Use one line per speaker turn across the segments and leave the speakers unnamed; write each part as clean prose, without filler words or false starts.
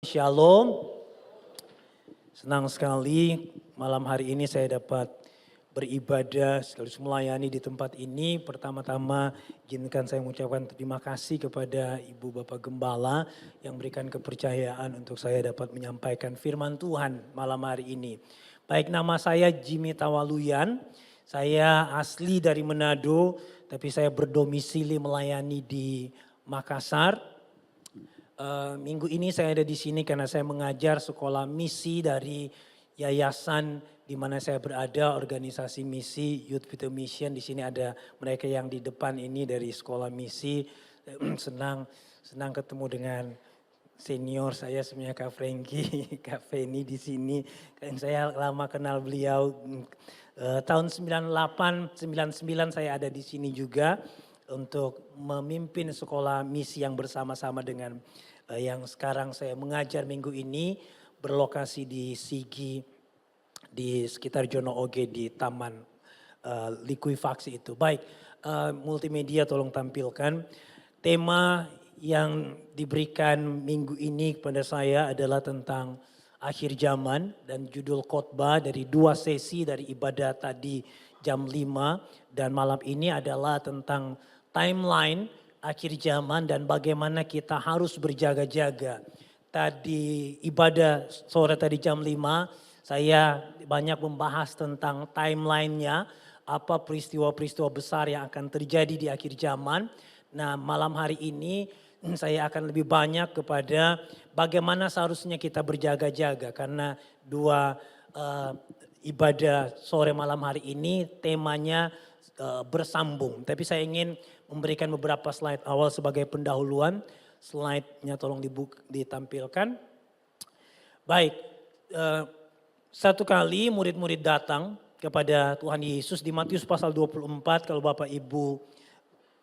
Shalom, senang sekali malam hari ini saya dapat beribadah sekaligus melayani di tempat ini. Pertama-tama izinkan saya mengucapkan terima kasih kepada Ibu Bapak Gembala yang berikan kepercayaan untuk saya dapat menyampaikan firman Tuhan malam hari ini. Baik, nama saya Jimmy Tawaluyan, saya asli dari Manado tapi saya berdomisili melayani di Makassar. Minggu ini saya ada di sini karena saya mengajar sekolah misi dari yayasan di mana saya berada, organisasi misi Youth With A Mission. Di sini ada mereka yang di depan ini dari sekolah misi. Senang ketemu dengan senior saya sebenarnya Kak Franky, Kak Feni di sini. Dan saya lama kenal beliau. Tahun 98, 99 saya ada di sini juga untuk memimpin sekolah misi yang bersama-sama dengan yang sekarang saya mengajar minggu ini berlokasi di Sigi di sekitar Jono Oge di Taman Likuifaksi itu. Baik, multimedia tolong tampilkan. Tema yang diberikan minggu ini kepada saya adalah tentang akhir zaman dan judul khotbah dari 2 sesi dari ibadah tadi jam 5 dan malam ini adalah tentang timeline akhir zaman dan bagaimana kita harus berjaga-jaga. Tadi ibadah sore tadi jam 5 saya banyak membahas tentang timelinenya, apa peristiwa-peristiwa besar yang akan terjadi di akhir zaman. Nah malam hari ini saya akan lebih banyak kepada bagaimana seharusnya kita berjaga-jaga karena dua ibadah sore malam hari ini temanya bersambung. Tapi saya ingin memberikan beberapa slide awal sebagai pendahuluan. Slide-nya tolong ditampilkan. Baik, satu kali murid-murid datang kepada Tuhan Yesus di Matius pasal 24. Kalau Bapak Ibu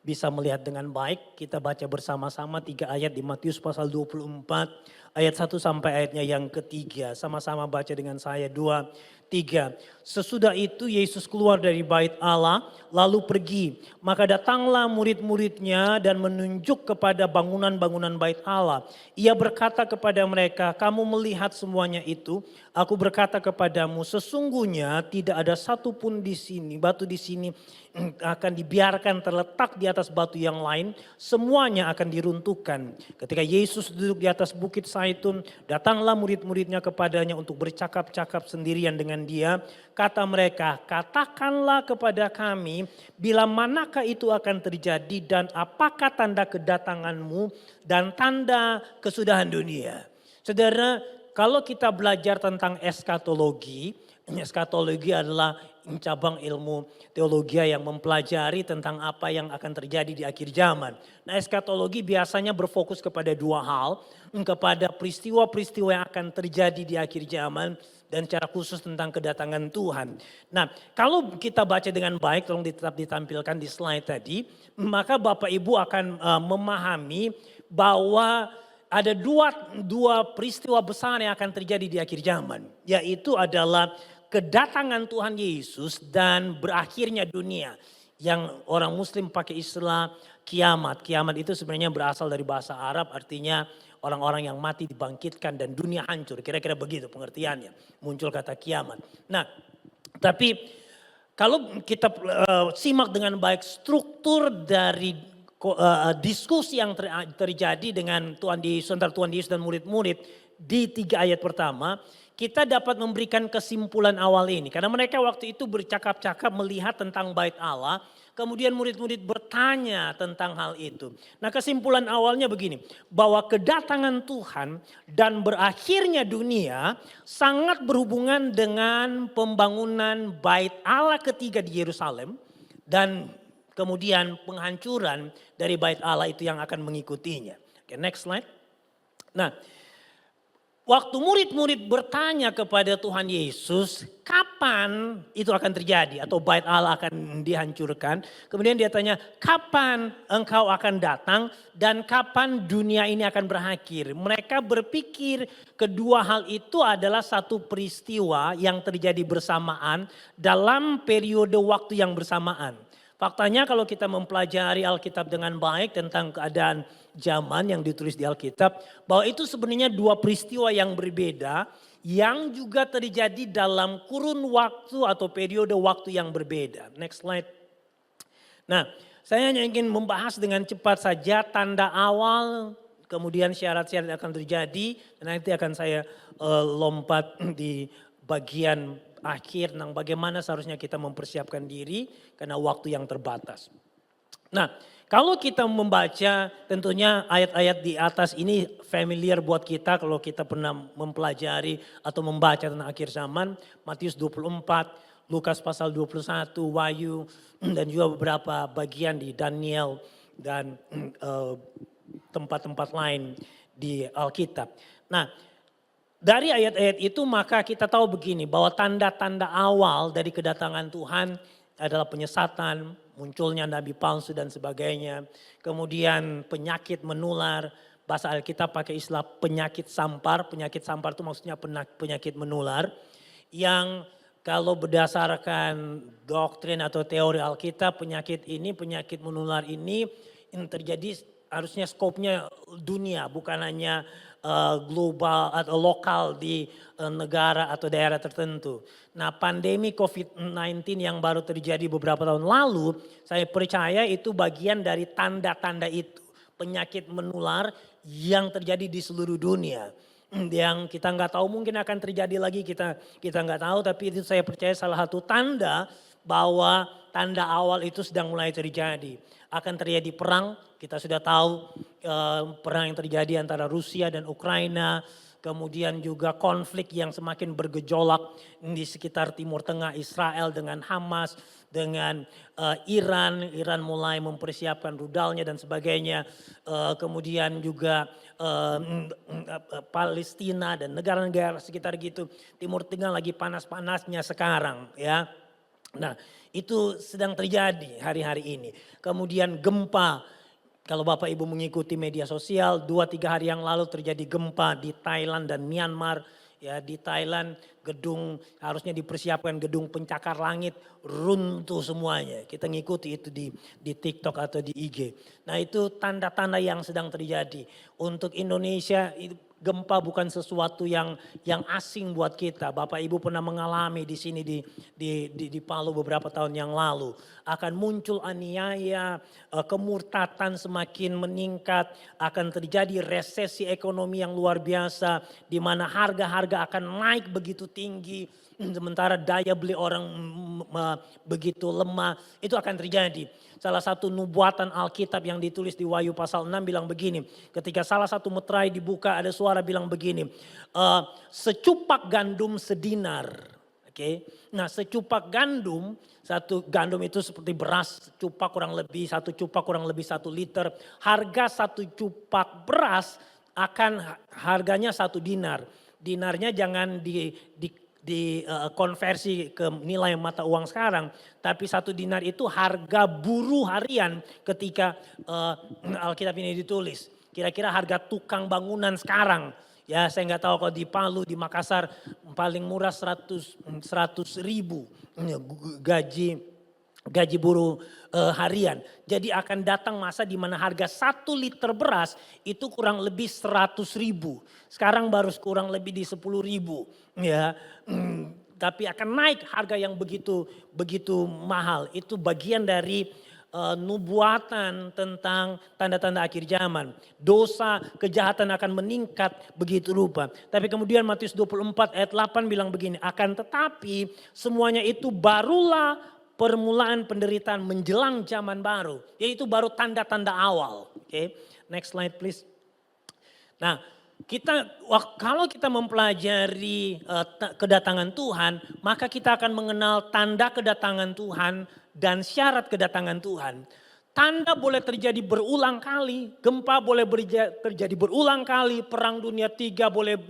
bisa melihat dengan baik, kita baca bersama-sama 3 ayat di Matius pasal 24. Ayat 1 sampai ayatnya yang ketiga. Sama-sama baca dengan saya 2, 3. Sesudah itu Yesus keluar dari bait Allah lalu pergi. Maka datanglah murid-muridnya dan menunjuk kepada bangunan-bangunan bait Allah. Ia berkata kepada mereka, kamu melihat semuanya itu? Aku berkata kepadamu, sesungguhnya tidak ada satupun di sini, batu di sini akan dibiarkan terletak di atas batu yang lain. Semuanya akan diruntuhkan. Ketika Yesus duduk di atas bukit Zaitun, datanglah murid-muridnya kepadanya untuk bercakap-cakap sendirian dengan dia. Kata mereka, katakanlah kepada kami bila manakah itu akan terjadi dan apakah tanda kedatanganmu dan tanda kesudahan dunia. Saudara, kalau kita belajar tentang eskatologi adalah cabang ilmu teologi yang mempelajari tentang apa yang akan terjadi di akhir zaman. Nah, eskatologi biasanya berfokus kepada 2 hal, kepada peristiwa-peristiwa yang akan terjadi di akhir zaman dan secara khusus tentang kedatangan Tuhan. Nah, kalau kita baca dengan baik, tolong tetap ditampilkan di slide tadi, maka Bapak Ibu akan memahami bahwa ada dua peristiwa besar yang akan terjadi di akhir zaman, yaitu adalah kedatangan Tuhan Yesus dan berakhirnya dunia. Yang orang Muslim pakai istilah kiamat. Kiamat itu sebenarnya berasal dari bahasa Arab, artinya orang-orang yang mati dibangkitkan dan dunia hancur. Kira-kira begitu pengertiannya. Muncul kata kiamat. Nah, tapi kalau kita simak dengan baik struktur dari diskusi yang terjadi dengan Tuhan Yesus, antara Tuhan Yesus dan murid-murid di 3 ayat pertama, kita dapat memberikan kesimpulan awal ini. Karena mereka waktu itu bercakap-cakap melihat tentang bait Allah, kemudian murid-murid bertanya tentang hal itu. Nah, kesimpulan awalnya begini, bahwa kedatangan Tuhan dan berakhirnya dunia sangat berhubungan dengan pembangunan bait Allah ketiga di Yerusalem dan kemudian penghancuran dari bait Allah itu yang akan mengikutinya. Oke, next slide. Nah, waktu murid-murid bertanya kepada Tuhan Yesus, kapan itu akan terjadi atau bait Allah akan dihancurkan. Kemudian dia tanya, kapan engkau akan datang dan kapan dunia ini akan berakhir. Mereka berpikir kedua hal itu adalah satu peristiwa yang terjadi bersamaan dalam periode waktu yang bersamaan. Faktanya kalau kita mempelajari Alkitab dengan baik tentang keadaan zaman yang ditulis di Alkitab, bahwa itu sebenarnya dua peristiwa yang berbeda yang juga terjadi dalam kurun waktu atau periode waktu yang berbeda. Next slide. Nah, saya hanya ingin membahas dengan cepat saja tanda awal, kemudian syarat-syarat akan terjadi, dan nanti akan saya lompat di bagian akhir tentang bagaimana seharusnya kita mempersiapkan diri karena waktu yang terbatas. Nah, kalau kita membaca tentunya ayat-ayat di atas ini familiar buat kita kalau kita pernah mempelajari atau membaca tentang akhir zaman. Matius 24, Lukas pasal 21, Wahyu, dan juga beberapa bagian di Daniel dan tempat-tempat lain di Alkitab. Nah, dari ayat-ayat itu maka kita tahu begini bahwa tanda-tanda awal dari kedatangan Tuhan adalah penyesatan, munculnya nabi palsu dan sebagainya. Kemudian penyakit menular, bahasa Alkitab pakai istilah penyakit sampar. Penyakit sampar itu maksudnya penyakit menular yang kalau berdasarkan doktrin atau teori Alkitab penyakit menular ini yang terjadi harusnya skopnya dunia bukan hanya global atau lokal di negara atau daerah tertentu. Nah, pandemi COVID-19 yang baru terjadi beberapa tahun lalu, saya percaya itu bagian dari tanda-tanda itu. Penyakit menular yang terjadi di seluruh dunia. Yang kita nggak tahu mungkin akan terjadi lagi, kita nggak tahu, tapi itu saya percaya salah satu tanda bahwa tanda awal itu sedang mulai terjadi. Akan terjadi perang, kita sudah tahu perang yang terjadi antara Rusia dan Ukraina. Kemudian juga konflik yang semakin bergejolak di sekitar Timur Tengah, Israel dengan Hamas, dengan Iran. Iran mulai mempersiapkan rudalnya dan sebagainya. Kemudian juga Palestina dan negara-negara sekitar gitu. Timur Tengah lagi panas-panasnya sekarang ya. Nah, itu sedang terjadi hari-hari ini. Kemudian gempa, kalau Bapak Ibu mengikuti media sosial, 2-3 hari yang lalu terjadi gempa di Thailand dan Myanmar. Ya, di Thailand gedung harusnya dipersiapkan gedung pencakar langit runtuh semuanya. Kita ngikuti itu di TikTok atau di IG. Nah, itu tanda-tanda yang sedang terjadi. Untuk Indonesia gempa bukan sesuatu yang asing buat kita. Bapak Ibu pernah mengalami di sini di Palu beberapa tahun yang lalu. Akan muncul aniaya, kemurtatan semakin meningkat, akan terjadi resesi ekonomi yang luar biasa di mana harga-harga akan naik begitu tinggi. Sementara daya beli orang begitu lemah, itu akan terjadi. Salah satu nubuatan Alkitab yang ditulis di Wahyu pasal 6 bilang begini. Ketika salah satu meterai dibuka ada suara bilang begini. Secupak gandum sedinar. Oke. Nah, secupak gandum, satu gandum itu seperti beras, satu cupak kurang lebih 1 liter. Harga satu cupak beras akan harganya 1 dinar. Dinarnya jangan dikonversi ke nilai mata uang sekarang, tapi 1 dinar itu harga buruh harian ketika Alkitab ini ditulis. Kira-kira harga tukang bangunan sekarang, ya saya nggak tahu kalau di Palu, di Makassar paling murah 100 ribu gaji buruh harian. Jadi akan datang masa di mana harga 1 liter beras itu kurang lebih 100 ribu. Sekarang baru kurang lebih di 10 ribu. Ya, tapi akan naik harga yang begitu mahal. Itu bagian dari nubuatan tentang tanda-tanda akhir zaman. Dosa, kejahatan akan meningkat begitu rupa. Tapi kemudian Matius 24 ayat 8 bilang begini. Akan tetapi semuanya itu barulah permulaan penderitaan menjelang zaman baru. Yaitu baru tanda-tanda awal. Oke, next slide please. Nah, kalau kita mempelajari kedatangan Tuhan, maka kita akan mengenal tanda kedatangan Tuhan dan syarat kedatangan Tuhan. Tanda boleh terjadi berulang kali, gempa boleh terjadi berulang kali, perang dunia 3 boleh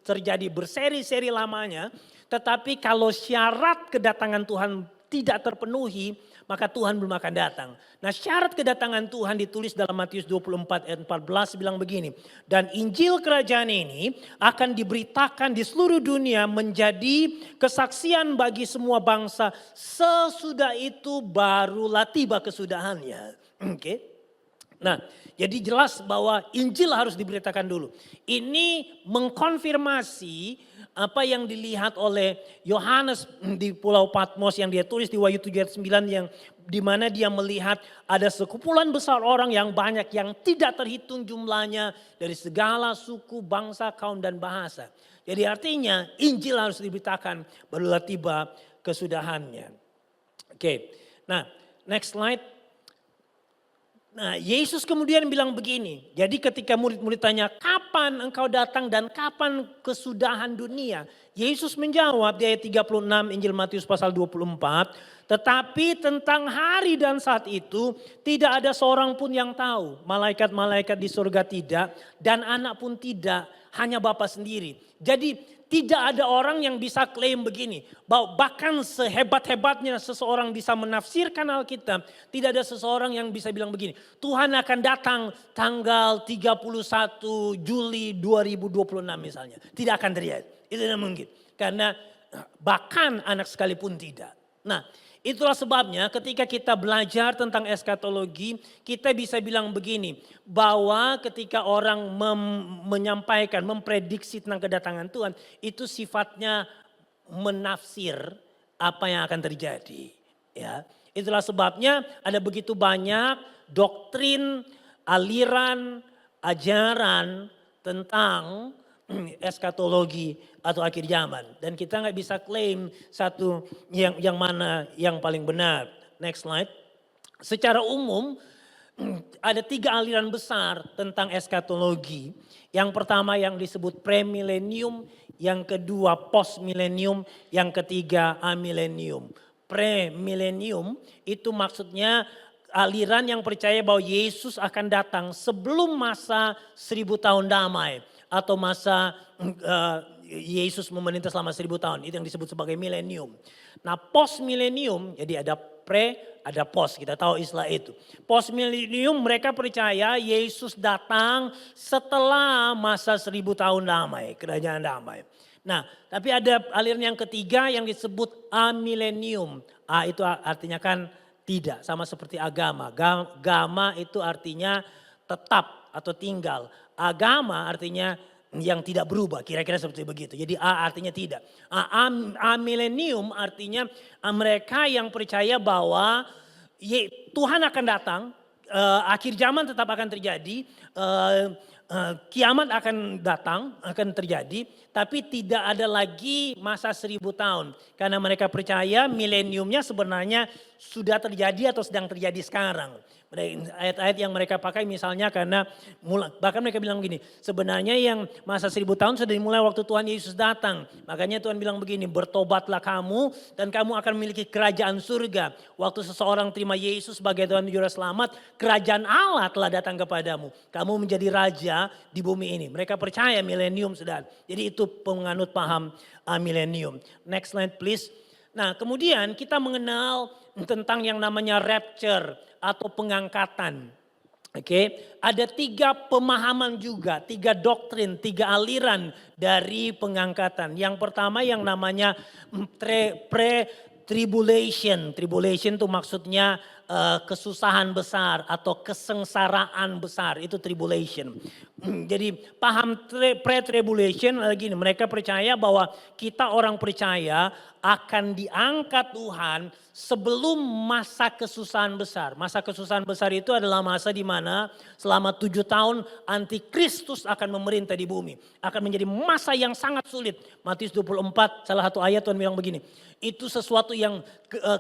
terjadi berseri-seri lamanya. Tetapi kalau syarat kedatangan Tuhan tidak terpenuhi, maka Tuhan belum akan datang. Nah, syarat kedatangan Tuhan ditulis dalam Matius 24 ayat 14 bilang begini. Dan Injil kerajaan ini akan diberitakan di seluruh dunia menjadi kesaksian bagi semua bangsa. Sesudah itu barulah tiba kesudahannya. Oke. Nah, jadi jelas bahwa Injil harus diberitakan dulu. Ini mengkonfirmasi apa yang dilihat oleh Yohanes di Pulau Patmos yang dia tulis di Wahyu 7 ayat 9 yang di mana dia melihat ada sekumpulan besar orang yang banyak yang tidak terhitung jumlahnya dari segala suku, bangsa, kaum dan bahasa. Jadi artinya Injil harus diberitakan barulah tiba kesudahannya. Oke. Nah, next slide. Nah, Yesus kemudian bilang begini. Jadi ketika murid-murid tanya, kapan engkau datang dan kapan kesudahan dunia? Yesus menjawab di ayat 36 Injil Matius pasal 24. Tetapi tentang hari dan saat itu tidak ada seorang pun yang tahu. Malaikat-malaikat di surga tidak dan anak pun tidak, hanya Bapa sendiri. Jadi tidak ada orang yang bisa klaim begini. Bahwa bahkan sehebat-hebatnya seseorang bisa menafsirkan Alkitab. Tidak ada seseorang yang bisa bilang begini. Tuhan akan datang tanggal 31 Juli 2026 misalnya. Tidak akan terjadi. Itu tidak mungkin. Karena bahkan anak sekalipun tidak. Nah, itulah sebabnya ketika kita belajar tentang eskatologi, kita bisa bilang begini, bahwa ketika orang menyampaikan, memprediksi tentang kedatangan Tuhan, itu sifatnya menafsir apa yang akan terjadi. Ya, itulah sebabnya ada begitu banyak doktrin, aliran, ajaran tentang eskatologi atau akhir zaman, dan kita nggak bisa klaim satu yang mana yang paling benar. Next slide. Secara umum ada 3 aliran besar tentang eskatologi. Yang pertama yang disebut premilenium, yang kedua postmilenium, yang ketiga amilenium. Premilenium itu maksudnya aliran yang percaya bahwa Yesus akan datang sebelum masa 1000 tahun damai. Atau masa Yesus memerintah selama 1000 tahun. Itu yang disebut sebagai milenium. Nah, post milenium, jadi ada pre, ada post. Kita tahu istilah itu. Post milenium mereka percaya Yesus datang setelah masa 1000 tahun damai. Kerajaan damai. Nah, tapi ada aliran yang ketiga yang disebut amilenium. A itu artinya kan tidak, sama seperti agama. Agama itu artinya tetap atau tinggal. Agama artinya yang tidak berubah, kira-kira seperti begitu. Jadi A artinya tidak. Amilenium artinya mereka yang percaya bahwa Tuhan akan datang, akhir zaman tetap akan terjadi, kiamat akan datang, akan terjadi, tapi tidak ada lagi masa 1000 tahun. Karena mereka percaya mileniumnya sebenarnya sudah terjadi atau sedang terjadi sekarang. Ayat-ayat yang mereka pakai misalnya karena bahkan mereka bilang begini, sebenarnya yang masa 1000 tahun sudah dimulai waktu Tuhan Yesus datang. Makanya Tuhan bilang begini, bertobatlah kamu dan kamu akan memiliki kerajaan surga. Waktu seseorang terima Yesus sebagai Tuhan dan Juru Selamat, kerajaan Allah telah datang kepadamu. Kamu menjadi raja di bumi ini. Mereka percaya milenium sudah. Jadi itu penganut paham milenium. Next slide please. Nah, kemudian kita mengenal tentang yang namanya rapture atau pengangkatan. Oke, ada 3 pemahaman juga, 3 doktrin, 3 aliran dari pengangkatan. Yang pertama yang namanya pre-tribulation. Tribulation itu maksudnya kesusahan besar atau kesengsaraan besar, itu tribulation. Jadi paham pre-tribulation lagi, mereka percaya bahwa kita orang percaya akan diangkat Tuhan sebelum masa kesusahan besar. Masa kesusahan besar itu adalah masa di mana selama 7 tahun antikristus akan memerintah di bumi. Akan menjadi masa yang sangat sulit. Matius 24 salah satu ayat Tuhan bilang begini. Itu sesuatu yang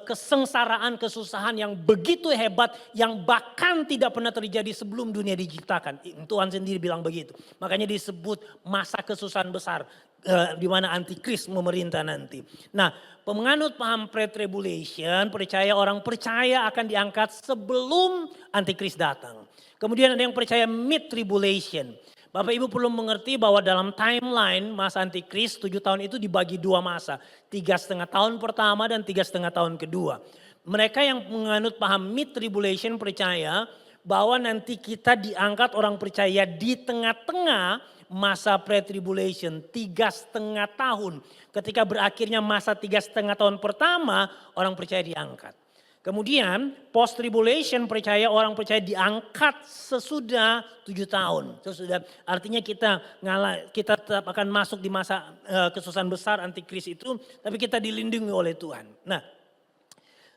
kesengsaraan, kesusahan yang begitu hebat yang bahkan tidak pernah terjadi sebelum dunia diciptakan. Tuhan sendiri bilang begitu. Makanya disebut masa kesusahan besar. Di mana antikris memerintah nanti. Nah, penganut paham pre-tribulation orang percaya akan diangkat sebelum antikris datang. Kemudian ada yang percaya mid-tribulation. Bapak Ibu perlu mengerti bahwa dalam timeline masa antikris 7 tahun itu dibagi 2 masa. 3,5 tahun pertama dan 3,5 tahun kedua. Mereka yang menganut paham mid-tribulation percaya bahwa nanti kita diangkat orang percaya di tengah-tengah masa pre-tribulation 3,5 tahun. Ketika berakhirnya masa 3,5 tahun pertama, orang percaya diangkat. Kemudian post-tribulation percaya orang percaya diangkat sesudah 7 tahun. Sesudah, artinya kita tetap akan masuk di masa kesusahan besar antikris itu, tapi kita dilindungi oleh Tuhan. Nah,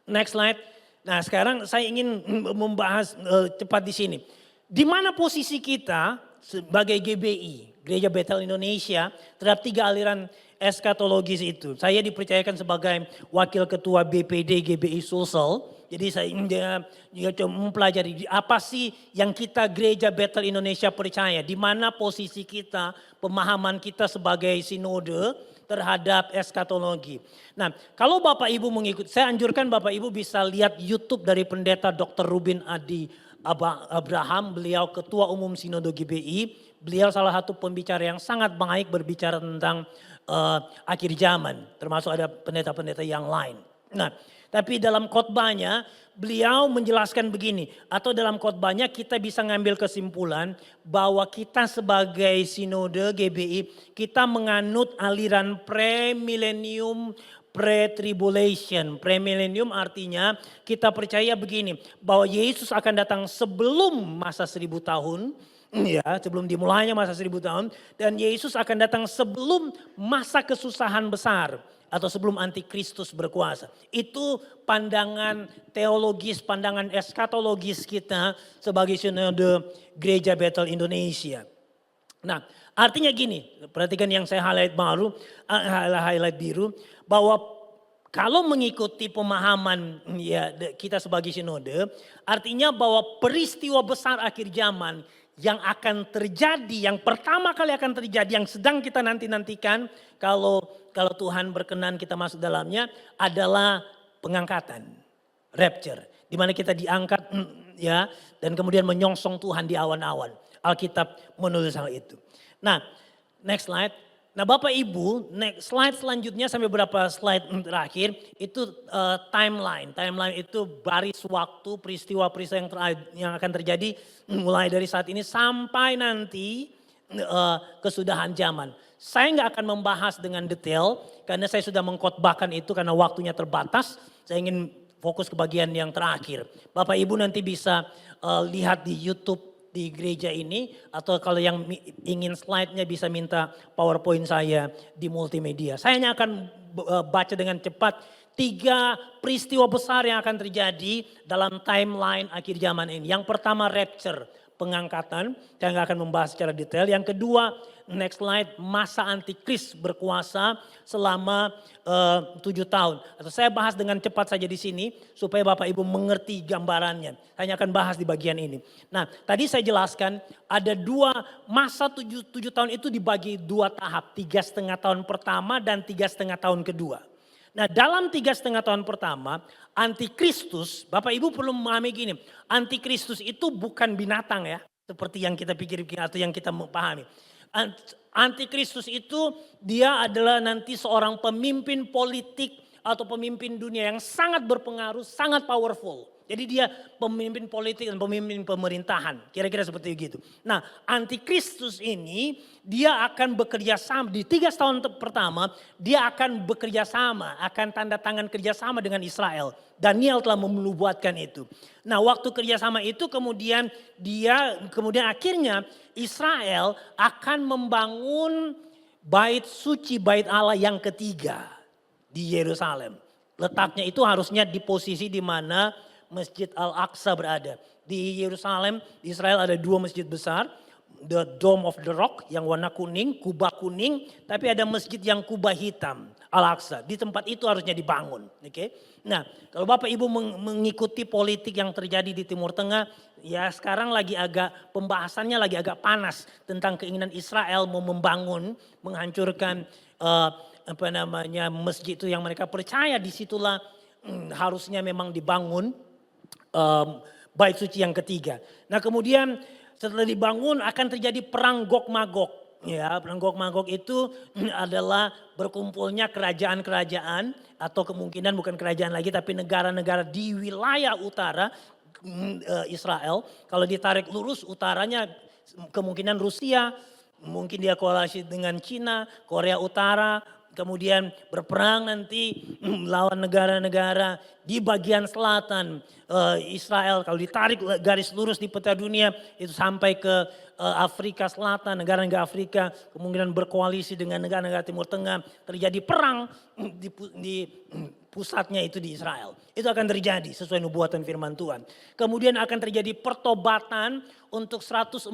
next slide. Nah, sekarang saya ingin membahas cepat di sini. Di mana posisi kita sebagai GBI, Gereja Bethel Indonesia, terhadap 3 aliran eskatologis itu. Saya dipercayakan sebagai wakil ketua BPD GBI Sulsel. Jadi saya juga coba mempelajari apa sih yang kita Gereja Bethel Indonesia percaya. Di mana posisi kita, pemahaman kita sebagai sinode terhadap eskatologi. Nah, kalau Bapak Ibu mengikuti, saya anjurkan Bapak Ibu bisa lihat YouTube dari pendeta Dr. Rubin Adi Abraham. Beliau ketua umum sinode GBI. Beliau salah satu pembicara yang sangat baik berbicara tentang akhir zaman, termasuk ada pendeta-pendeta yang lain. Nah, tapi dalam khotbahnya beliau menjelaskan begini, atau dalam khotbahnya kita bisa ngambil kesimpulan bahwa kita sebagai sinode GBI, kita menganut aliran pre-millennium, pre-tribulation. Pre-millennium artinya kita percaya begini, bahwa Yesus akan datang sebelum masa 1000 tahun. Ya, sebelum dimulainya masa 1000 tahun. Dan Yesus akan datang sebelum masa kesusahan besar. Atau sebelum antikristus berkuasa. Itu pandangan teologis, pandangan eskatologis kita sebagai sinode Gereja Bethel Indonesia. Nah, artinya gini, perhatikan yang saya highlight biru. Bahwa kalau mengikuti pemahaman ya kita sebagai sinode. Artinya bahwa peristiwa besar akhir zaman yang akan terjadi, yang pertama kali akan terjadi, yang sedang kita nantikan kalau Tuhan berkenan kita masuk dalamnya adalah pengangkatan, rapture, di mana kita diangkat ya dan kemudian menyongsong Tuhan di awan-awan. Alkitab menulis hal itu. Nah, next slide. Nah, Bapak Ibu, next slide selanjutnya sampai beberapa slide terakhir itu timeline. Timeline itu baris waktu peristiwa-peristiwa yang akan terjadi mulai dari saat ini sampai nanti kesudahan zaman. Saya nggak akan membahas dengan detail karena saya sudah mengkhotbahkan itu karena waktunya terbatas. Saya ingin fokus ke bagian yang terakhir. Bapak Ibu nanti bisa lihat di YouTube di gereja ini, atau kalau yang ingin slide-nya bisa minta PowerPoint saya di multimedia. Saya hanya akan baca dengan cepat 3 peristiwa besar yang akan terjadi dalam timeline akhir zaman ini. Yang pertama rapture, pengangkatan, saya nggak akan membahas secara detail. Yang kedua, next slide, masa antikris berkuasa selama 7 tahun. Atau saya bahas dengan cepat saja di sini supaya Bapak Ibu mengerti gambarannya. Saya akan bahas di bagian ini. Nah, tadi saya jelaskan ada 2 masa 7 tahun itu dibagi 2 tahap. 3,5 tahun pertama dan 3,5 tahun kedua. Nah, dalam 3,5 tahun pertama, antikristus, Bapak Ibu perlu memahami gini, antikristus itu bukan binatang ya, seperti yang kita pikir-pikir atau yang kita pahami. Antikristus itu dia adalah nanti seorang pemimpin politik atau pemimpin dunia yang sangat berpengaruh, sangat powerful. Jadi dia pemimpin politik dan pemimpin pemerintahan, kira-kira seperti itu. Nah, antikristus ini dia akan bekerja sama di 3 tahun pertama, dia akan bekerja sama, akan tanda tangan kerjasama dengan Israel. Daniel telah menubuatkan itu. Nah, waktu kerjasama itu kemudian akhirnya Israel akan membangun bait suci, bait Allah yang ketiga di Yerusalem. Letaknya itu harusnya di posisi di mana Masjid Al-Aqsa berada. Di Yerusalem, di Israel ada 2 masjid besar. The Dome of the Rock yang warna kuning, kubah kuning. Tapi ada masjid yang kubah hitam, Al-Aqsa. Di tempat itu harusnya dibangun. Oke. Nah, kalau Bapak Ibu mengikuti politik yang terjadi di Timur Tengah. Ya sekarang pembahasannya lagi agak panas. Tentang keinginan Israel mau membangun, menghancurkan masjid itu yang mereka percaya disitulah harusnya memang dibangun. Bait suci yang ketiga. Nah kemudian setelah dibangun akan terjadi perang Gog Magog. Ya, perang Gog Magog itu adalah berkumpulnya kerajaan-kerajaan atau kemungkinan bukan kerajaan lagi tapi negara-negara di wilayah utara Israel. Kalau ditarik lurus utaranya kemungkinan Rusia, mungkin dia koalisi dengan Cina, Korea Utara, kemudian berperang nanti lawan negara-negara di bagian selatan Israel. Kalau ditarik garis lurus di peta dunia itu sampai ke Afrika Selatan, negara-negara Afrika, kemungkinan berkoalisi dengan negara-negara Timur Tengah, terjadi perang di pusatnya itu di Israel. Itu akan terjadi sesuai nubuatan firman Tuhan. Kemudian akan terjadi pertobatan untuk 144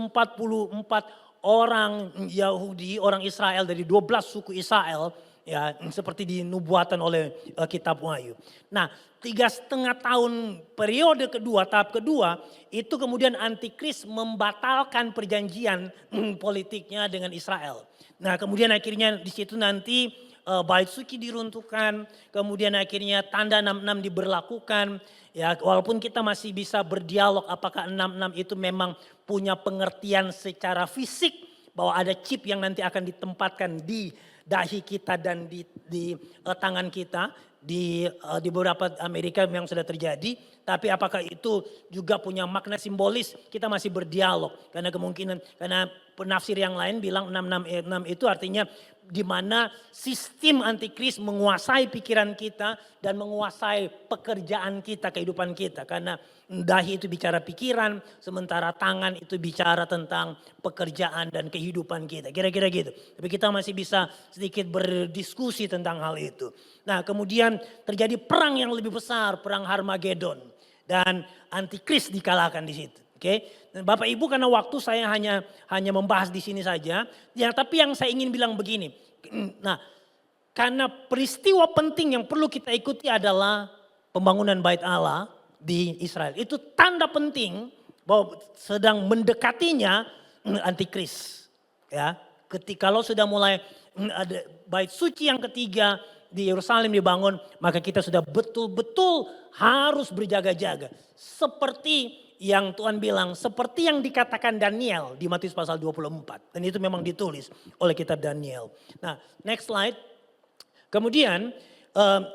orang Yahudi, orang Israel dari 12 suku Israel, ya seperti dinubuatan oleh kitab Wahyu. Nah, 3,5 tahun periode kedua, tahap kedua, itu kemudian antikris membatalkan perjanjian politiknya dengan Israel. Nah, kemudian akhirnya di situ nanti bait suci diruntuhkan, kemudian akhirnya tanda 66 diberlakukan. Ya, walaupun kita masih bisa berdialog apakah 66 itu memang punya pengertian secara fisik bahwa ada chip yang nanti akan ditempatkan di dahi kita dan di tangan kita di beberapa Amerika yang sudah terjadi, tapi apakah itu juga punya makna simbolis, kita masih berdialog karena kemungkinan, karena penafsir yang lain bilang 666 itu artinya di mana sistem antikris menguasai pikiran kita dan menguasai pekerjaan kita, kehidupan kita. Karena dahi itu bicara pikiran, sementara tangan itu bicara tentang pekerjaan dan kehidupan kita. Kira-kira gitu. Tapi kita masih bisa sedikit berdiskusi tentang hal itu. Nah, kemudian terjadi perang yang lebih besar, perang Harmagedon. Dan antikris dikalahkan di situ. Oke, Bapak Ibu karena waktu saya hanya membahas di sini saja. Ya, tapi yang saya ingin bilang begini. Nah, karena peristiwa penting yang perlu kita ikuti adalah pembangunan Bait Allah di Israel. Itu tanda penting bahwa sedang mendekatinya antikris. Ya, kalau sudah mulai ada bait suci yang ketiga di Yerusalem dibangun, maka kita sudah betul-betul harus berjaga-jaga. Seperti yang Tuhan bilang, seperti yang dikatakan Daniel di Matius pasal 24. Dan itu memang ditulis oleh kitab Daniel. Nah, next slide. Kemudian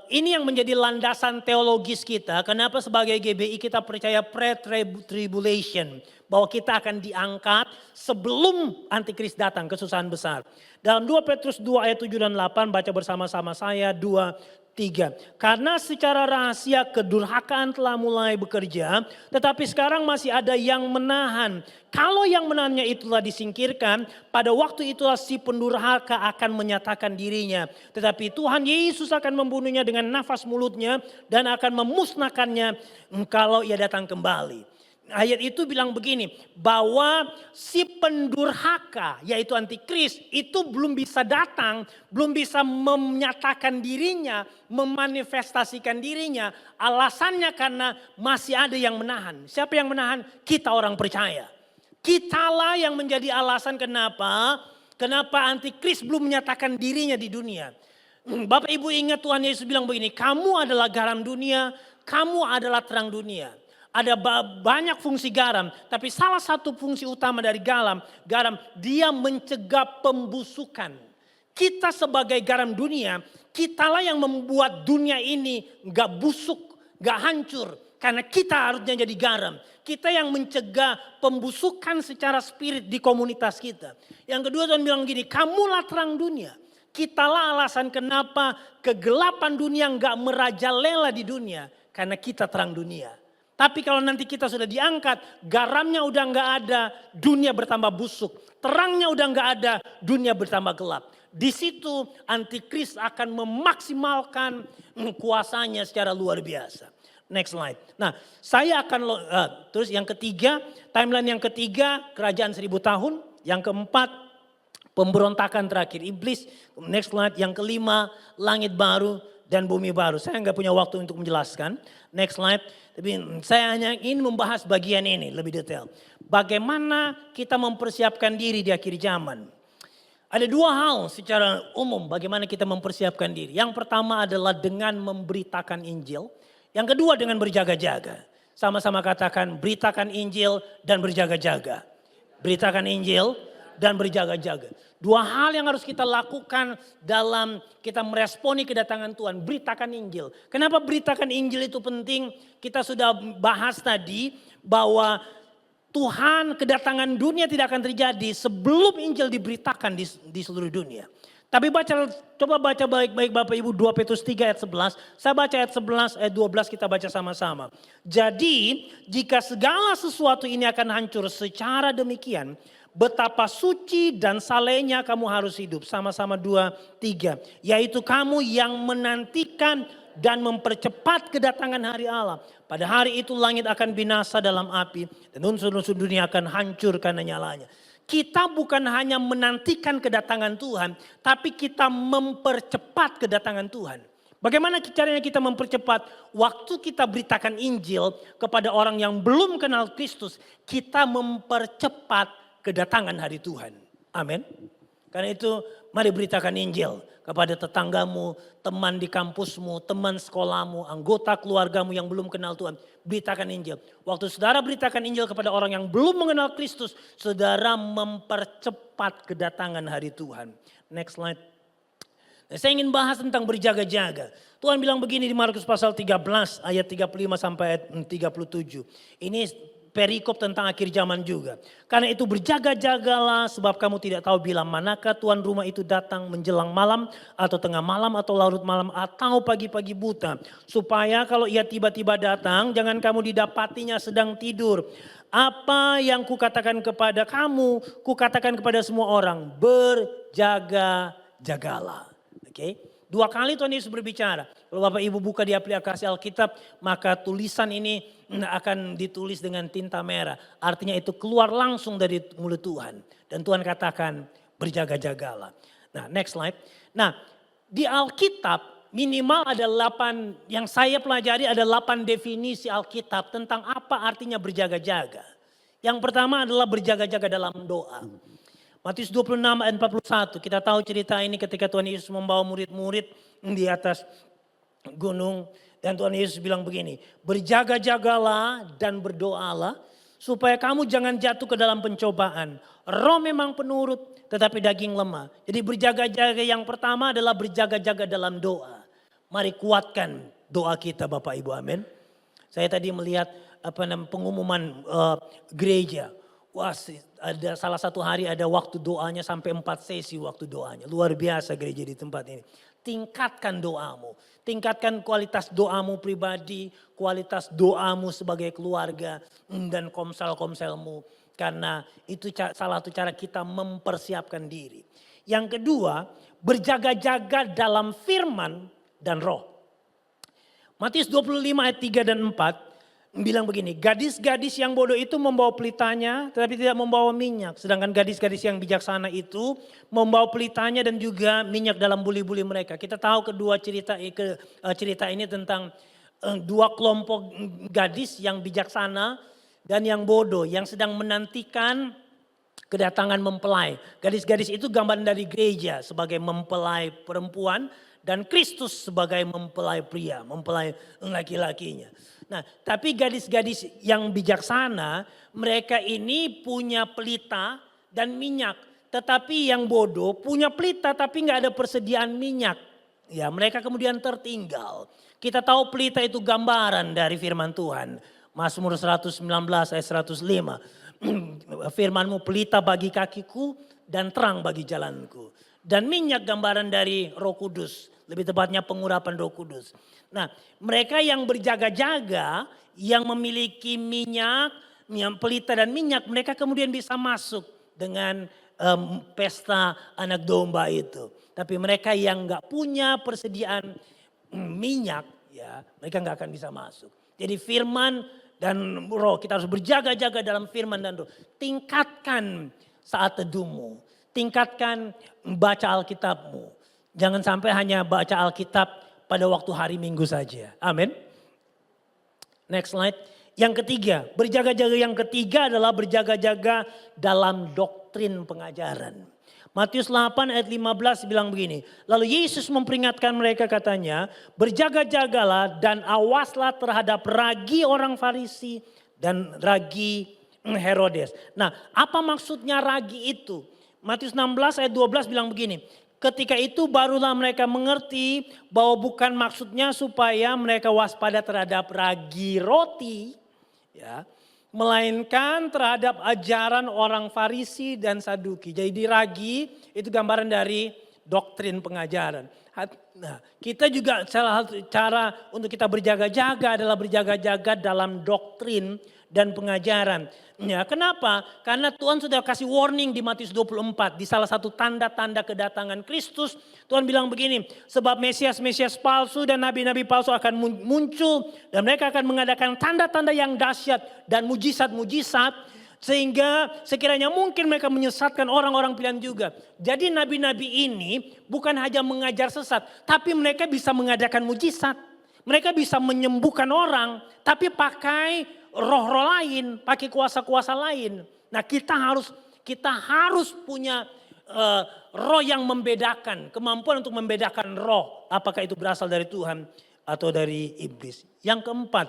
ini yang menjadi landasan teologis kita. Kenapa sebagai GBI kita percaya pre-tribulation. Bahwa kita akan diangkat sebelum antikris datang, kesusahan besar. Dalam 2 Petrus 2 ayat 7 dan 8 baca bersama-sama saya 2:3. Karena secara rahasia kedurhakaan telah mulai bekerja, tetapi sekarang masih ada yang menahan. Kalau yang menahannya itulah disingkirkan, pada waktu itulah si pendurhaka akan menyatakan dirinya. Tetapi Tuhan Yesus akan membunuhnya dengan nafas mulutnya dan akan memusnahkannya kalau ia datang kembali. Ayat itu bilang begini, bahwa si pendurhaka yaitu antikris itu belum bisa datang, belum bisa menyatakan dirinya, memanifestasikan dirinya. Alasannya karena masih ada yang menahan. Siapa yang menahan? Kita orang percaya. Kitalah yang menjadi alasan kenapa antikris belum menyatakan dirinya di dunia. Bapak Ibu ingat Tuhan Yesus bilang begini, kamu adalah garam dunia, kamu adalah terang dunia. Ada banyak fungsi garam, tapi salah satu fungsi utama dari garam dia mencegah pembusukan. Kita sebagai garam dunia, kitalah yang membuat dunia ini gak busuk, gak hancur. Karena kita harusnya jadi garam. Kita yang mencegah pembusukan secara spirit di komunitas kita. Yang kedua Tuhan bilang gini, kamulah terang dunia. Kitalah alasan kenapa kegelapan dunia gak merajalela di dunia. Karena kita terang dunia. Tapi kalau nanti kita sudah diangkat, garamnya udah nggak ada, dunia bertambah busuk. Terangnya udah nggak ada, dunia bertambah gelap. Di situ antikris akan memaksimalkan kuasanya secara luar biasa. Next slide. Nah, saya akan terus yang ketiga, timeline yang ketiga kerajaan 1000 tahun. Yang keempat, pemberontakan terakhir iblis. Next slide. Yang kelima, langit baru dan bumi baru. Saya nggak punya waktu untuk menjelaskan. Next slide. Tapi saya hanya ingin membahas bagian ini lebih detail. Bagaimana kita mempersiapkan diri di akhir zaman. Ada dua hal secara umum bagaimana kita mempersiapkan diri. Yang pertama adalah dengan memberitakan Injil. Yang kedua dengan berjaga-jaga. Sama-sama katakan beritakan Injil dan berjaga-jaga. Beritakan Injil dan berjaga-jaga. Dua hal yang harus kita lakukan dalam kita meresponi kedatangan Tuhan. Beritakan Injil. Kenapa beritakan Injil itu penting? Kita sudah bahas tadi bahwa Tuhan kedatangan dunia tidak akan terjadi sebelum Injil diberitakan di seluruh dunia. Tapi coba baca baik-baik Bapak Ibu 2 Petrus 3 ayat 11. Saya baca ayat 11, ayat 12 kita baca sama-sama. Jadi jika segala sesuatu ini akan hancur secara demikian, betapa suci dan salehnya kamu harus hidup. Sama-sama 2, 3. Yaitu kamu yang menantikan dan mempercepat kedatangan hari Allah. Pada hari itu langit akan binasa dalam api dan unsur-unsur dunia akan hancur karena nyalanya. Kita bukan hanya menantikan kedatangan Tuhan, tapi kita mempercepat kedatangan Tuhan. Bagaimana caranya kita mempercepat? Waktu kita beritakan Injil kepada orang yang belum kenal Kristus, kita mempercepat kedatangan hari Tuhan. Amin. Karena itu mari beritakan Injil kepada tetanggamu, teman di kampusmu, teman sekolahmu, anggota keluargamu yang belum kenal Tuhan. Beritakan Injil. Waktu saudara beritakan Injil kepada orang yang belum mengenal Kristus, saudara mempercepat kedatangan hari Tuhan. Next slide. Nah, saya ingin bahas tentang berjaga-jaga. Tuhan bilang begini di Markus pasal 13 ayat 35 sampai ayat 37. Ini perikop tentang akhir zaman juga. Karena itu berjaga-jagalah sebab kamu tidak tahu bila manakah tuan rumah itu datang menjelang malam atau tengah malam atau larut malam atau pagi-pagi buta. Supaya kalau ia tiba-tiba datang jangan kamu didapatinya sedang tidur. Apa yang kukatakan kepada kamu, kukatakan kepada semua orang, berjaga-jagalah. Oke? Dua kali Tuhan Yesus berbicara. Kalau Bapak Ibu buka di aplikasi Alkitab, maka tulisan ini akan ditulis dengan tinta merah. Artinya itu keluar langsung dari mulut Tuhan. Dan Tuhan katakan berjaga-jagalah. Nah next slide. Nah di Alkitab minimal ada 8, yang saya pelajari ada 8 definisi Alkitab tentang apa artinya berjaga-jaga. Yang pertama adalah berjaga-jaga dalam doa. Matius 26 ayat 41, kita tahu cerita ini ketika Tuhan Yesus membawa murid-murid di atas gunung. Dan Tuhan Yesus bilang begini, berjaga-jagalah dan berdoalah supaya kamu jangan jatuh ke dalam pencobaan. Roh memang penurut tetapi daging lemah. Jadi berjaga-jaga yang pertama adalah berjaga-jaga dalam doa. Mari kuatkan doa kita Bapak Ibu, amin. Saya tadi melihat pengumuman gereja. Wah, ada salah satu hari ada waktu doanya sampai 4 sesi waktu doanya. Luar biasa gereja di tempat ini. Tingkatkan doamu. Tingkatkan kualitas doamu pribadi, kualitas doamu sebagai keluarga dan komsel-komselmu. Karena itu salah satu cara kita mempersiapkan diri. Yang kedua, berjaga-jaga dalam firman dan roh. Matius 25 ayat 3 dan 4. Bilang begini, gadis-gadis yang bodoh itu membawa pelitanya tetapi tidak membawa minyak. Sedangkan gadis-gadis yang bijaksana itu membawa pelitanya dan juga minyak dalam buli-buli mereka. Kita tahu kedua cerita ini tentang dua kelompok gadis yang bijaksana dan yang bodoh. Yang sedang menantikan kedatangan mempelai. Gadis-gadis itu gambaran dari gereja sebagai mempelai perempuan. Dan Kristus sebagai mempelai pria, mempelai laki-lakinya. Nah, tapi gadis-gadis yang bijaksana, mereka ini punya pelita dan minyak. Tetapi yang bodoh punya pelita tapi nggak ada persediaan minyak. Ya, mereka kemudian tertinggal. Kita tahu pelita itu gambaran dari firman Tuhan. Mazmur 119 ayat 105. Firmanmu pelita bagi kakiku dan terang bagi jalanku. Dan minyak gambaran dari Roh Kudus. Lebih tepatnya pengurapan Roh Kudus. Nah, mereka yang berjaga-jaga, yang memiliki minyak, yang pelita dan minyak, mereka kemudian bisa masuk dengan pesta anak domba itu. Tapi mereka yang nggak punya persediaan minyak, ya mereka nggak akan bisa masuk. Jadi firman dan roh, kita harus berjaga-jaga dalam firman dan roh. Tingkatkan saat teduhmu, tingkatkan baca Alkitabmu. Jangan sampai hanya baca Alkitab pada waktu hari Minggu saja. Amin. Next slide. Yang ketiga, berjaga-jaga yang ketiga adalah berjaga-jaga dalam doktrin pengajaran. Matius 8 ayat 15 bilang begini. Lalu Yesus memperingatkan mereka katanya, berjaga-jagalah dan awaslah terhadap ragi orang Farisi dan ragi Herodes. Nah, apa maksudnya ragi itu? Matius 16 ayat 12 bilang begini. Ketika itu barulah mereka mengerti bahwa bukan maksudnya supaya mereka waspada terhadap ragi roti. Ya, melainkan terhadap ajaran orang Farisi dan Saduki. Jadi ragi itu gambaran dari doktrin pengajaran. Nah, kita juga salah satu cara untuk kita berjaga-jaga adalah berjaga-jaga dalam doktrin dan pengajaran. Ya, kenapa? Karena Tuhan sudah kasih warning di Matius 24. Di salah satu tanda-tanda kedatangan Kristus. Tuhan bilang begini. Sebab Mesias-Mesias palsu dan nabi-nabi palsu akan muncul. Dan mereka akan mengadakan tanda-tanda yang dahsyat dan mujizat-mujizat. Sehingga sekiranya mungkin mereka menyesatkan orang-orang pilihan juga. Jadi nabi-nabi ini bukan hanya mengajar sesat. Tapi mereka bisa mengadakan mujizat. Mereka bisa menyembuhkan orang. Tapi pakai roh-roh lain, pakai kuasa-kuasa lain. Nah kita harus punya roh yang membedakan. Kemampuan untuk membedakan roh. Apakah itu berasal dari Tuhan atau dari iblis. Yang keempat,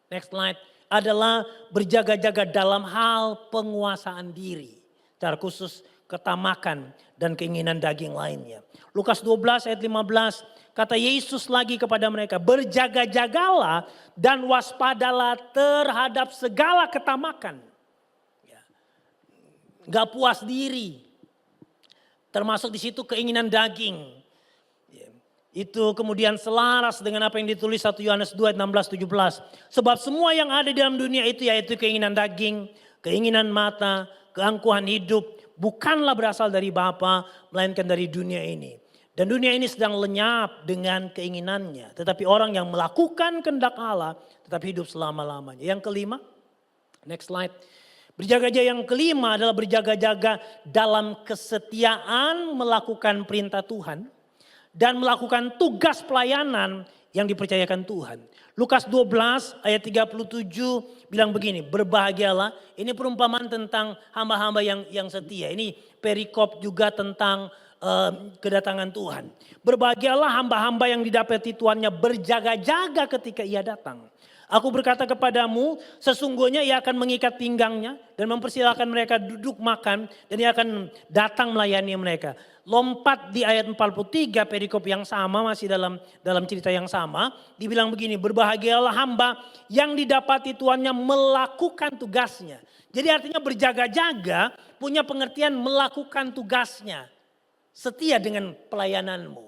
next slide, adalah berjaga-jaga dalam hal penguasaan diri. Secara khusus ketamakan dan keinginan daging lainnya. Lukas 12 ayat 15, kata Yesus lagi kepada mereka, berjaga-jagalah dan waspadalah terhadap segala ketamakan. Ya. Gak puas diri. Termasuk di situ keinginan daging. Ya. Itu kemudian selaras dengan apa yang ditulis 1 Yohanes 2 ayat 16-17. Sebab semua yang ada di dalam dunia itu yaitu keinginan daging, keinginan mata, keangkuhan hidup. Bukanlah berasal dari Bapa, melainkan dari dunia ini. Dan dunia ini sedang lenyap dengan keinginannya. Tetapi orang yang melakukan kehendak Allah tetap hidup selama-lamanya. Yang kelima, next slide. Berjaga-jaga yang kelima adalah berjaga-jaga dalam kesetiaan melakukan perintah Tuhan. Dan melakukan tugas pelayanan yang dipercayakan Tuhan. Lukas 12 ayat 37 bilang begini, berbahagialah. Ini perumpamaan tentang hamba-hamba yang setia. Ini perikop juga tentang kedatangan Tuhan. Berbahagialah hamba-hamba yang didapati tuannya berjaga-jaga ketika ia datang. Aku berkata kepadamu, sesungguhnya ia akan mengikat pinggangnya dan mempersilahkan mereka duduk makan dan ia akan datang melayani mereka. Lompat di ayat 43 perikop yang sama, masih dalam cerita yang sama, dibilang begini, berbahagialah hamba yang didapati tuannya melakukan tugasnya. Jadi artinya berjaga-jaga punya pengertian melakukan tugasnya. Setia dengan pelayananmu.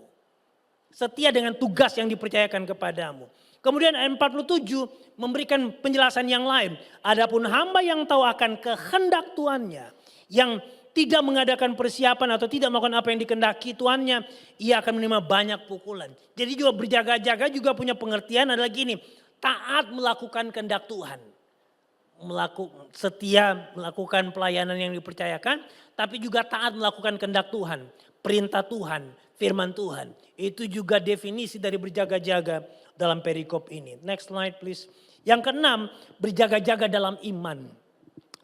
Setia dengan tugas yang dipercayakan kepadamu. Kemudian ayat 47 memberikan penjelasan yang lain. Adapun hamba yang tahu akan kehendak tuannya. Yang tidak mengadakan persiapan atau tidak melakukan apa yang dikehendaki tuannya. Ia akan menerima banyak pukulan. Jadi juga berjaga-jaga juga punya pengertian adalah gini. Taat melakukan kehendak Tuhan. Setia melakukan pelayanan yang dipercayakan. Tapi juga taat melakukan kehendak Tuhan. Perintah Tuhan, firman Tuhan. Itu juga definisi dari berjaga-jaga dalam perikop ini. Next slide please. Yang keenam, berjaga-jaga dalam iman.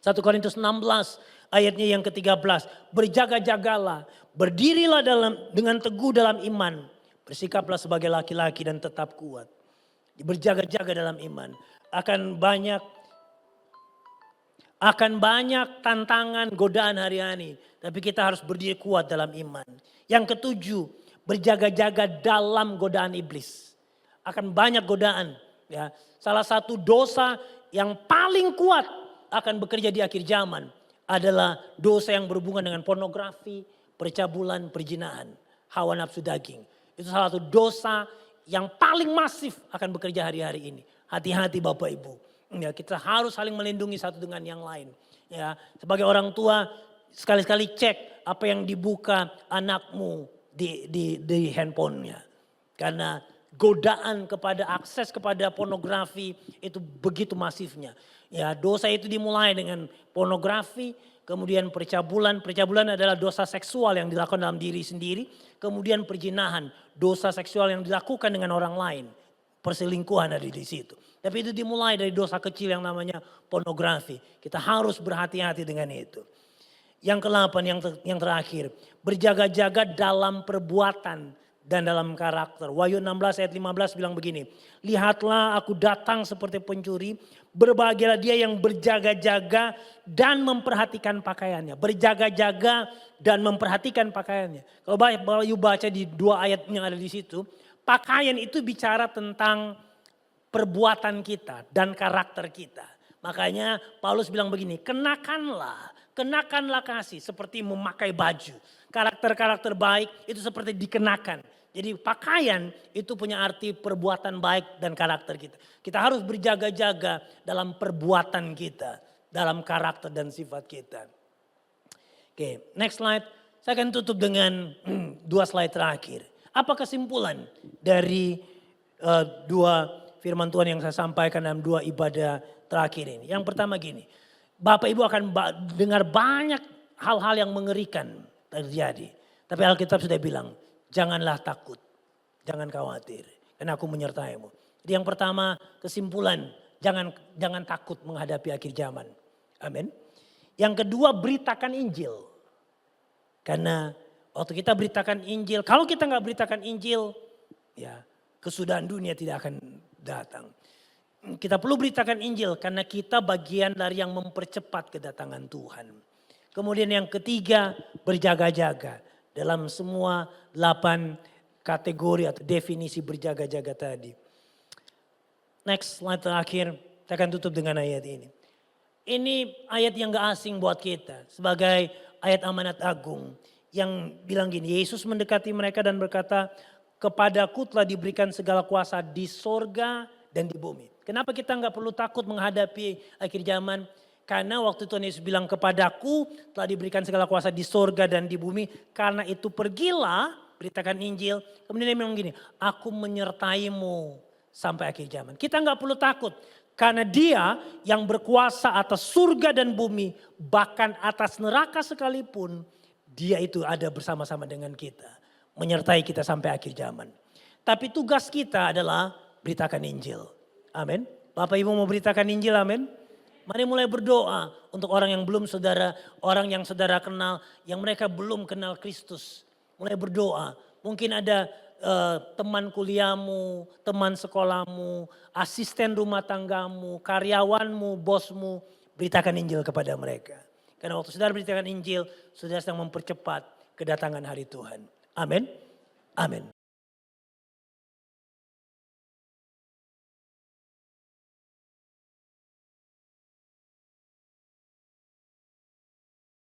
1 Korintus 16 ayatnya yang ke-13. Berjaga-jagalah, berdirilah dengan teguh dalam iman. Bersikaplah sebagai laki-laki dan tetap kuat. Berjaga-jaga dalam iman. Akan banyak tantangan, godaan hari-hari. Tapi kita harus berdiri kuat dalam iman. Yang ketujuh, berjaga-jaga dalam godaan iblis. Akan banyak godaan. Ya. Salah satu dosa yang paling kuat akan bekerja di akhir zaman adalah dosa yang berhubungan dengan pornografi, percabulan, perzinahan, hawa nafsu daging. Itu salah satu dosa yang paling masif akan bekerja hari-hari ini. Hati-hati Bapak Ibu. Ya, kita harus saling melindungi satu dengan yang lain. Ya, sebagai orang tua sekali-sekali cek apa yang dibuka anakmu di handphonenya. Karena godaan kepada akses kepada pornografi itu begitu masifnya. Ya, dosa itu dimulai dengan pornografi, kemudian percabulan. Percabulan adalah dosa seksual yang dilakukan dalam diri sendiri. Kemudian perzinahan, dosa seksual yang dilakukan dengan orang lain. Perselingkuhan ada di situ. Tapi itu dimulai dari dosa kecil yang namanya pornografi. Kita harus berhati-hati dengan itu. Yang ke-8 yang terakhir, berjaga-jaga dalam perbuatan dan dalam karakter. Wahyu 16 ayat 15 bilang begini. Lihatlah aku datang seperti pencuri. Berbahagialah dia yang berjaga-jaga dan memperhatikan pakaiannya. Berjaga-jaga dan memperhatikan pakaiannya. Kalau Bayu baca di 2 ayat yang ada di situ. Pakaian itu bicara tentang perbuatan kita dan karakter kita. Makanya Paulus bilang begini. Kenakanlah kasih seperti memakai baju. Karakter-karakter baik itu seperti dikenakan. Jadi pakaian itu punya arti perbuatan baik dan karakter kita. Kita harus berjaga-jaga dalam perbuatan kita. Dalam karakter dan sifat kita. Oke, next slide. Saya akan tutup dengan 2 slide terakhir. Apa kesimpulan dari 2 firman Tuhan yang saya sampaikan dalam 2 ibadah terakhir ini. Yang pertama gini. Bapak Ibu akan dengar banyak hal-hal yang mengerikan terjadi. Tapi Alkitab sudah bilang, janganlah takut, jangan khawatir, karena aku menyertaimu. Jadi yang pertama kesimpulan, jangan takut menghadapi akhir zaman. Amin. Yang kedua beritakan Injil. Karena waktu kita beritakan Injil, kalau kita nggak beritakan Injil, ya kesudahan dunia tidak akan datang. Kita perlu beritakan Injil karena kita bagian dari yang mempercepat kedatangan Tuhan. Kemudian yang ketiga berjaga-jaga dalam semua 8 kategori atau definisi berjaga-jaga tadi. Next slide terakhir, saya akan tutup dengan ayat ini. Ini ayat yang gak asing buat kita sebagai ayat amanat agung. Yang bilang gini, Yesus mendekati mereka dan berkata, kepadaku telah diberikan segala kuasa di sorga dan di bumi. Kenapa kita nggak perlu takut menghadapi akhir zaman? Karena waktu Tuhan Yesus bilang kepadaku telah diberikan segala kuasa di sorga dan di bumi. Karena itu pergilah, beritakan Injil. Kemudian dia bilang gini, aku menyertaimu sampai akhir zaman. Kita nggak perlu takut. Karena dia yang berkuasa atas surga dan bumi, bahkan atas neraka sekalipun, dia itu ada bersama-sama dengan kita. Menyertai kita sampai akhir zaman. Tapi tugas kita adalah beritakan Injil. Amin. Bapak Ibu mau beritakan Injil, amin. Mari mulai berdoa untuk orang yang belum orang yang saudara kenal, yang mereka belum kenal Kristus. Mulai berdoa. Mungkin ada teman kuliahmu, teman sekolahmu, asisten rumah tanggamu, karyawanmu, bosmu. Beritakan Injil kepada mereka. Karena waktu saudara beritakan Injil, saudara sedang mempercepat kedatangan hari Tuhan. Amin. Amin.